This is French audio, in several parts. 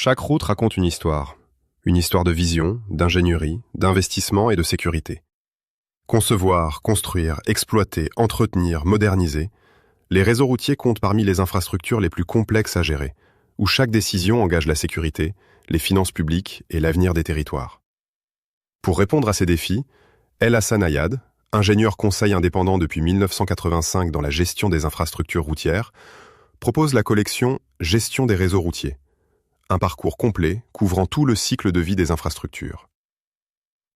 Chaque route raconte une histoire. Une histoire de vision, d'ingénierie, d'investissement et de sécurité. Concevoir, construire, exploiter, entretenir, moderniser, les réseaux routiers comptent parmi les infrastructures les plus complexes à gérer, où chaque décision engage la sécurité, les finances publiques et l'avenir des territoires. Pour répondre à ces défis, El Hassan Ayad, ingénieur conseil indépendant depuis 1985 dans la gestion des infrastructures routières, propose la collection Gestion des réseaux routiers, un parcours complet couvrant tout le cycle de vie des infrastructures.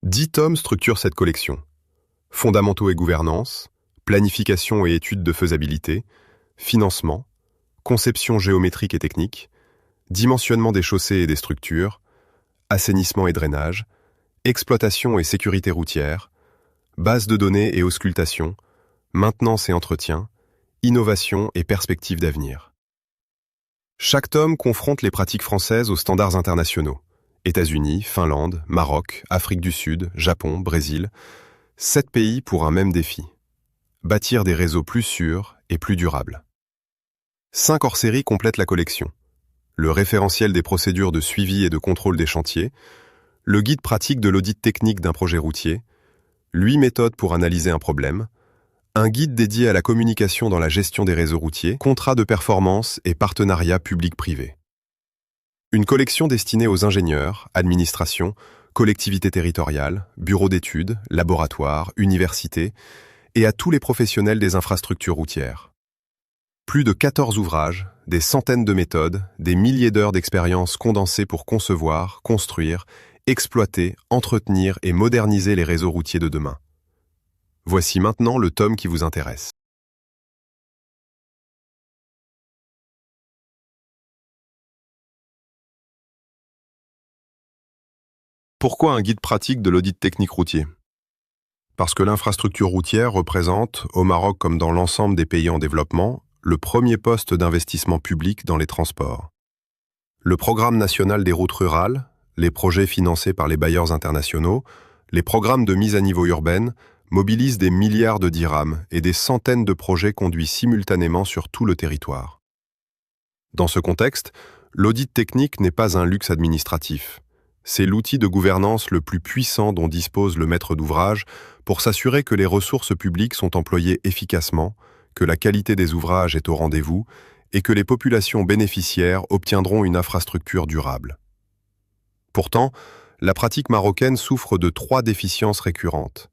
10 tomes structurent cette collection. Fondamentaux et gouvernance, planification et études de faisabilité, financement, conception géométrique et technique, dimensionnement des chaussées et des structures, assainissement et drainage, exploitation et sécurité routière, base de données et auscultation, maintenance et entretien, innovation et perspectives d'avenir. Chaque tome confronte les pratiques françaises aux standards internationaux. États-Unis, Finlande, Maroc, Afrique du Sud, Japon, Brésil. 7 pays pour un même défi. Bâtir des réseaux plus sûrs et plus durables. 5 hors-séries complètent la collection. Le référentiel des procédures de suivi et de contrôle des chantiers, le guide pratique de l'audit technique d'un projet routier, 8 méthodes pour analyser un problème, un guide dédié à la communication dans la gestion des réseaux routiers, contrats de performance et partenariats public-privé. Une collection destinée aux ingénieurs, administrations, collectivités territoriales, bureaux d'études, laboratoires, universités et à tous les professionnels des infrastructures routières. Plus de 14 ouvrages, des centaines de méthodes, des milliers d'heures d'expérience condensées pour concevoir, construire, exploiter, entretenir et moderniser les réseaux routiers de demain. Voici maintenant le tome qui vous intéresse. Pourquoi un guide pratique de l'audit technique routier? Parce que l'infrastructure routière représente, au Maroc comme dans l'ensemble des pays en développement, le premier poste d'investissement public dans les transports. Le Programme national des routes rurales, les projets financés par les bailleurs internationaux, les programmes de mise à niveau urbaine mobilisent des milliards de dirhams et des centaines de projets conduits simultanément sur tout le territoire. Dans ce contexte, l'audit technique n'est pas un luxe administratif. C'est l'outil de gouvernance le plus puissant dont dispose le maître d'ouvrage pour s'assurer que les ressources publiques sont employées efficacement, que la qualité des ouvrages est au rendez-vous et que les populations bénéficiaires obtiendront une infrastructure durable. Pourtant, la pratique marocaine souffre de 3 déficiences récurrentes.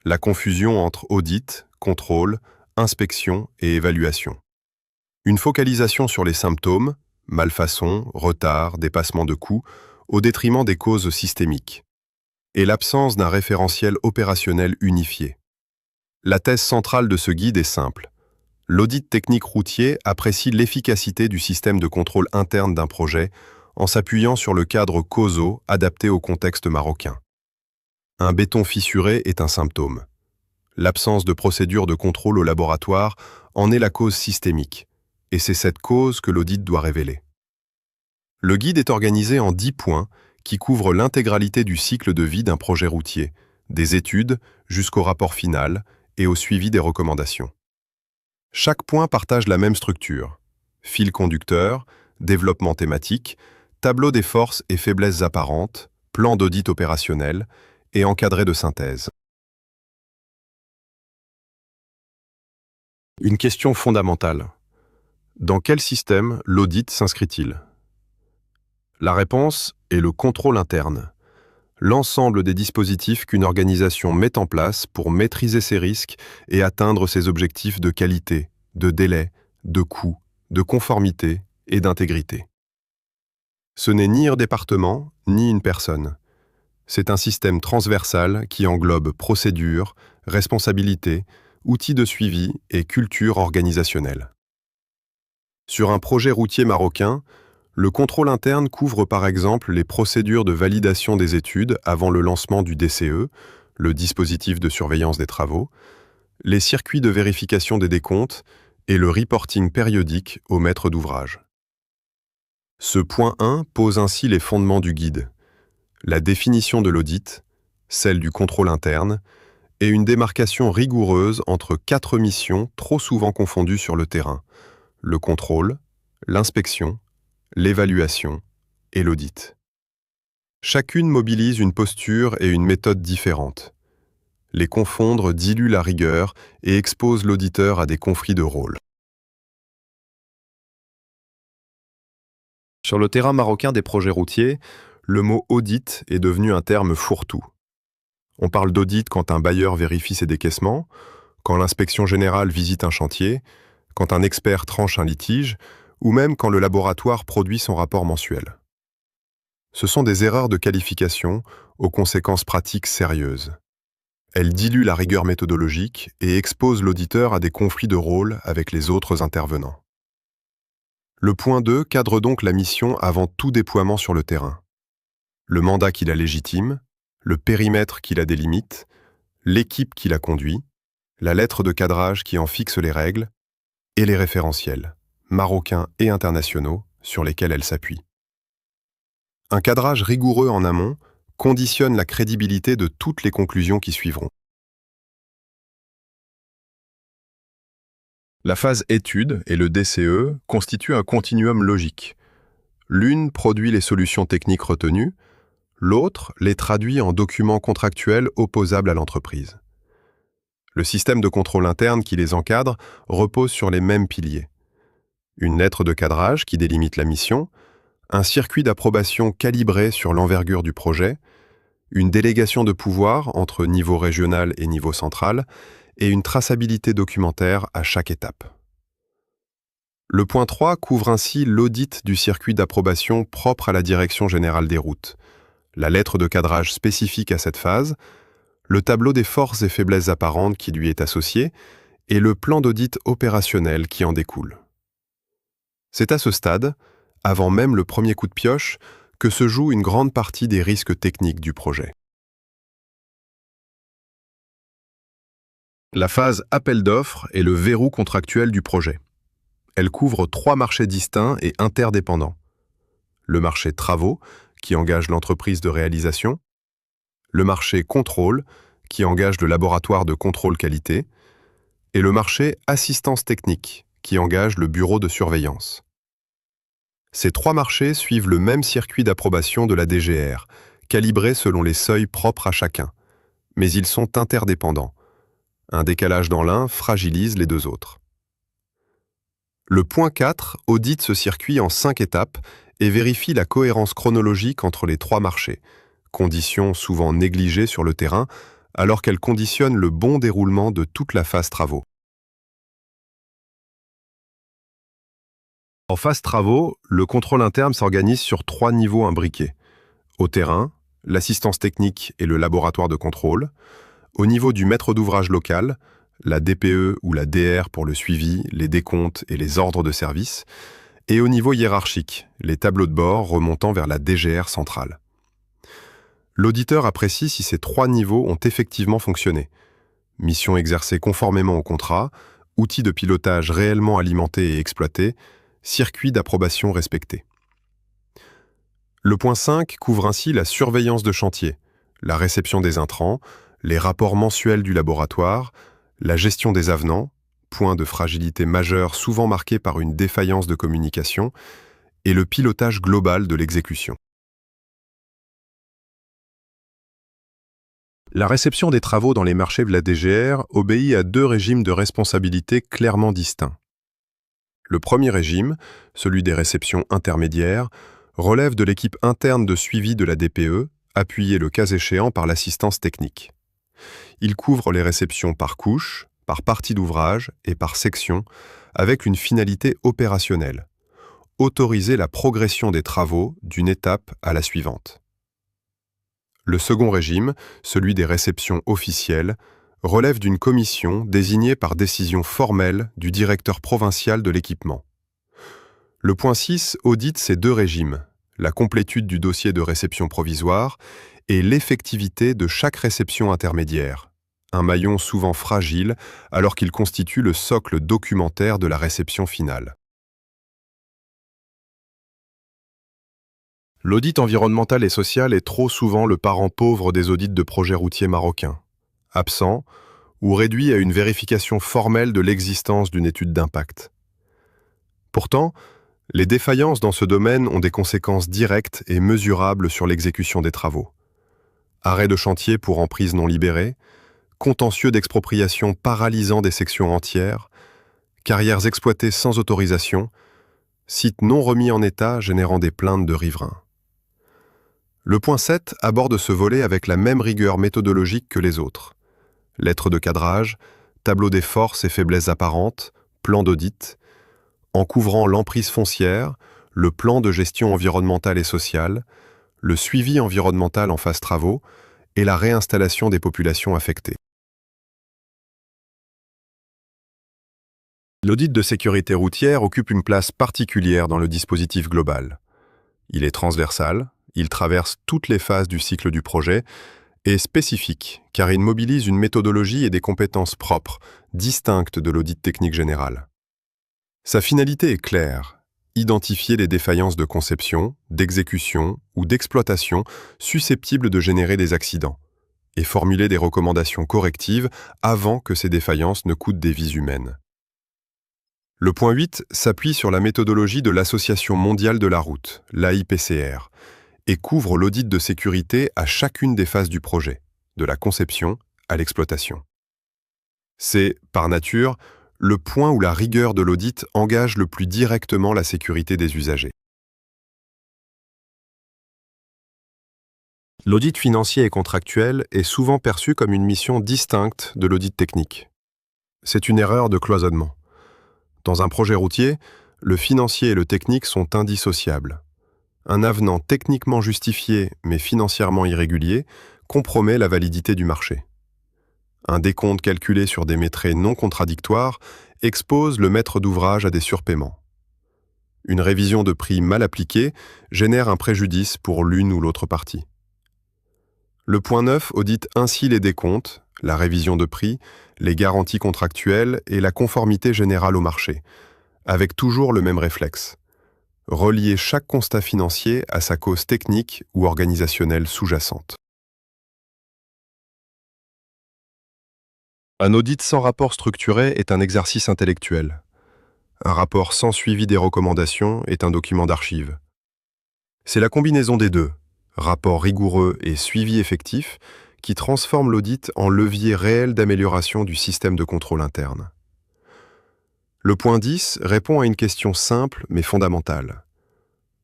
La confusion entre audit, contrôle, inspection et évaluation. Une focalisation sur les symptômes, malfaçons, retards, dépassements de coûts, au détriment des causes systémiques. Et l'absence d'un référentiel opérationnel unifié. La thèse centrale de ce guide est simple. L'audit technique routier apprécie l'efficacité du système de contrôle interne d'un projet en s'appuyant sur le cadre COSO adapté au contexte marocain. Un béton fissuré est un symptôme. L'absence de procédure de contrôle au laboratoire en est la cause systémique, et c'est cette cause que l'audit doit révéler. Le guide est organisé en 10 points qui couvrent l'intégralité du cycle de vie d'un projet routier, des études jusqu'au rapport final et au suivi des recommandations. Chaque point partage la même structure. Fil conducteur, développement thématique, tableau des forces et faiblesses apparentes, plan d'audit opérationnel et encadré de synthèse. Une question fondamentale. Dans quel système l'audit s'inscrit-il? La réponse est le contrôle interne. L'ensemble des dispositifs qu'une organisation met en place pour maîtriser ses risques et atteindre ses objectifs de qualité, de délai, de coût, de conformité et d'intégrité. Ce n'est ni un département, ni une personne. C'est un système transversal qui englobe procédures, responsabilités, outils de suivi et culture organisationnelle. Sur un projet routier marocain, le contrôle interne couvre par exemple les procédures de validation des études avant le lancement du DCE, le dispositif de surveillance des travaux, les circuits de vérification des décomptes et le reporting périodique au maître d'ouvrage. Ce point 1 pose ainsi les fondements du guide. La définition de l'audit, celle du contrôle interne, et une démarcation rigoureuse entre 4 missions trop souvent confondues sur le terrain: le contrôle, l'inspection, l'évaluation et l'audit. Chacune mobilise une posture et une méthode différentes. Les confondre dilue la rigueur et expose l'auditeur à des conflits de rôles. Sur le terrain marocain des projets routiers, le mot audit est devenu un terme fourre-tout. On parle d'audit quand un bailleur vérifie ses décaissements, quand l'inspection générale visite un chantier, quand un expert tranche un litige, ou même quand le laboratoire produit son rapport mensuel. Ce sont des erreurs de qualification aux conséquences pratiques sérieuses. Elles diluent la rigueur méthodologique et exposent l'auditeur à des conflits de rôle avec les autres intervenants. Le point 2 cadre donc la mission avant tout déploiement sur le terrain. Le mandat qui la légitime, le périmètre qui la délimite, l'équipe qui la conduit, la lettre de cadrage qui en fixe les règles, et les référentiels, marocains et internationaux, sur lesquels elle s'appuie. Un cadrage rigoureux en amont conditionne la crédibilité de toutes les conclusions qui suivront. La phase étude et le DCE constituent un continuum logique. L'une produit les solutions techniques retenues, l'autre les traduit en documents contractuels opposables à l'entreprise. Le système de contrôle interne qui les encadre repose sur les mêmes piliers. Une lettre de cadrage qui délimite la mission, un circuit d'approbation calibré sur l'envergure du projet, une délégation de pouvoir entre niveau régional et niveau central, et une traçabilité documentaire à chaque étape. Le point 3 couvre ainsi l'audit du circuit d'approbation propre à la Direction générale des routes, la lettre de cadrage spécifique à cette phase, le tableau des forces et faiblesses apparentes qui lui est associé, et le plan d'audit opérationnel qui en découle. C'est à ce stade, avant même le premier coup de pioche, que se joue une grande partie des risques techniques du projet. La phase appel d'offres est le verrou contractuel du projet. Elle couvre 3 marchés distincts et interdépendants. Le marché travaux, qui engage l'entreprise de réalisation, le marché contrôle, qui engage le laboratoire de contrôle qualité, et le marché assistance technique, qui engage le bureau de surveillance. Ces 3 marchés suivent le même circuit d'approbation de la DGR, calibré selon les seuils propres à chacun, mais ils sont interdépendants. Un décalage dans l'un fragilise les 2 autres. Le point 4 audite ce circuit en 5 étapes et vérifie la cohérence chronologique entre les 3 marchés, condition souvent négligée sur le terrain alors qu'elle conditionne le bon déroulement de toute la phase travaux. En phase travaux, le contrôle interne s'organise sur 3 niveaux imbriqués. Au terrain, l'assistance technique et le laboratoire de contrôle. Au niveau du maître d'ouvrage local, la DPE ou la DR pour le suivi, les décomptes et les ordres de service, et au niveau hiérarchique, les tableaux de bord remontant vers la DGR centrale. L'auditeur apprécie si ces 3 niveaux ont effectivement fonctionné. Mission exercée conformément au contrat, outils de pilotage réellement alimentés et exploités, circuit d'approbation respecté. Le point 5 couvre ainsi la surveillance de chantier, la réception des intrants, les rapports mensuels du laboratoire, la gestion des avenants, point de fragilité majeur souvent marqué par une défaillance de communication, et le pilotage global de l'exécution. La réception des travaux dans les marchés de la DGR obéit à 2 régimes de responsabilité clairement distincts. Le premier régime, celui des réceptions intermédiaires, relève de l'équipe interne de suivi de la DPE, appuyée le cas échéant par l'assistance technique. Il couvre les réceptions par couche, par partie d'ouvrage et par section, avec une finalité opérationnelle: autoriser la progression des travaux d'une étape à la suivante. Le second régime, celui des réceptions officielles, relève d'une commission désignée par décision formelle du directeur provincial de l'équipement. Le point 6 audite ces 2 régimes, la complétude du dossier de réception provisoire et l'effectivité de chaque réception intermédiaire, un maillon souvent fragile alors qu'il constitue le socle documentaire de la réception finale. L'audit environnemental et social est trop souvent le parent pauvre des audits de projets routiers marocains, absent ou réduit à une vérification formelle de l'existence d'une étude d'impact. Pourtant, Les défaillances dans ce domaine ont des conséquences directes et mesurables sur l'exécution des travaux. Arrêt de chantier pour emprise non libérée, contentieux d'expropriation paralysant des sections entières, carrières exploitées sans autorisation, sites non remis en état générant des plaintes de riverains. Le point 7 aborde ce volet avec la même rigueur méthodologique que les autres. Lettres de cadrage, tableau des forces et faiblesses apparentes, plan d'audit, en couvrant l'emprise foncière, le plan de gestion environnementale et sociale, le suivi environnemental en phase travaux et la réinstallation des populations affectées. L'audit de sécurité routière occupe une place particulière dans le dispositif global. Il est transversal, il traverse toutes les phases du cycle du projet et spécifique car il mobilise une méthodologie et des compétences propres, distinctes de l'audit technique général. Sa finalité est claire, identifier les défaillances de conception, d'exécution ou d'exploitation susceptibles de générer des accidents et formuler des recommandations correctives avant que ces défaillances ne coûtent des vies humaines. Le point 8 s'appuie sur la méthodologie de l'Association mondiale de la route, l'AIPCR, et couvre l'audit de sécurité à chacune des phases du projet, de la conception à l'exploitation. C'est, par nature, le point où la rigueur de l'audit engage le plus directement la sécurité des usagers. L'audit financier et contractuel est souvent perçu comme une mission distincte de l'audit technique. C'est une erreur de cloisonnement. Dans un projet routier, le financier et le technique sont indissociables. Un avenant techniquement justifié mais financièrement irrégulier compromet la validité du marché. Un décompte calculé sur des métraits non contradictoires expose le maître d'ouvrage à des surpaiements. Une révision de prix mal appliquée génère un préjudice pour l'une ou l'autre partie. Le point 9 audite ainsi les décomptes, la révision de prix, les garanties contractuelles et la conformité générale au marché, avec toujours le même réflexe: relier chaque constat financier à sa cause technique ou organisationnelle sous-jacente. Un audit sans rapport structuré est un exercice intellectuel. Un rapport sans suivi des recommandations est un document d'archives. C'est la combinaison des deux, rapport rigoureux et suivi effectif, qui transforme l'audit en levier réel d'amélioration du système de contrôle interne. Le point 10 répond à une question simple mais fondamentale.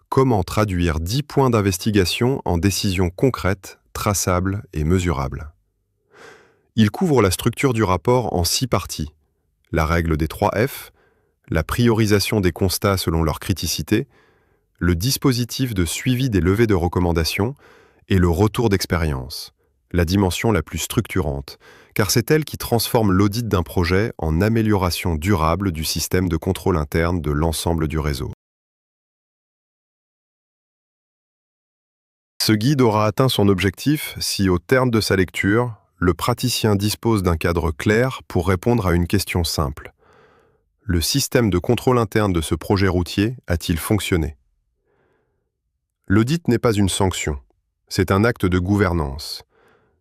Comment traduire 10 points d'investigation en décisions concrètes, traçables et mesurables? Il couvre la structure du rapport en 6 parties: la règle des 3 F, la priorisation des constats selon leur criticité, le dispositif de suivi des levées de recommandations et le retour d'expérience, la dimension la plus structurante, car c'est elle qui transforme l'audit d'un projet en amélioration durable du système de contrôle interne de l'ensemble du réseau. Ce guide aura atteint son objectif si, au terme de sa lecture, le praticien dispose d'un cadre clair pour répondre à une question simple. Le système de contrôle interne de ce projet routier a-t-il fonctionné? L'audit n'est pas une sanction, c'est un acte de gouvernance.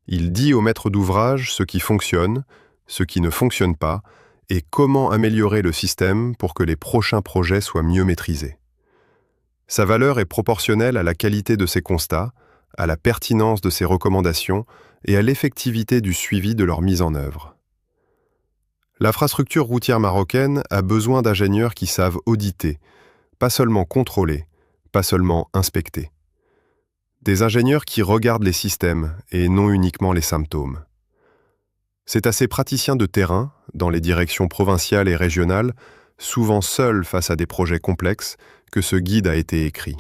Il dit au maître d'ouvrage ce qui fonctionne, ce qui ne fonctionne pas, et comment améliorer le système pour que les prochains projets soient mieux maîtrisés. Sa valeur est proportionnelle à la qualité de ses constats, à la pertinence de ses recommandations et à l'effectivité du suivi de leur mise en œuvre. L'infrastructure routière marocaine a besoin d'ingénieurs qui savent auditer, pas seulement contrôler, pas seulement inspecter. Des ingénieurs qui regardent les systèmes et non uniquement les symptômes. C'est à ces praticiens de terrain, dans les directions provinciales et régionales, souvent seuls face à des projets complexes, que ce guide a été écrit.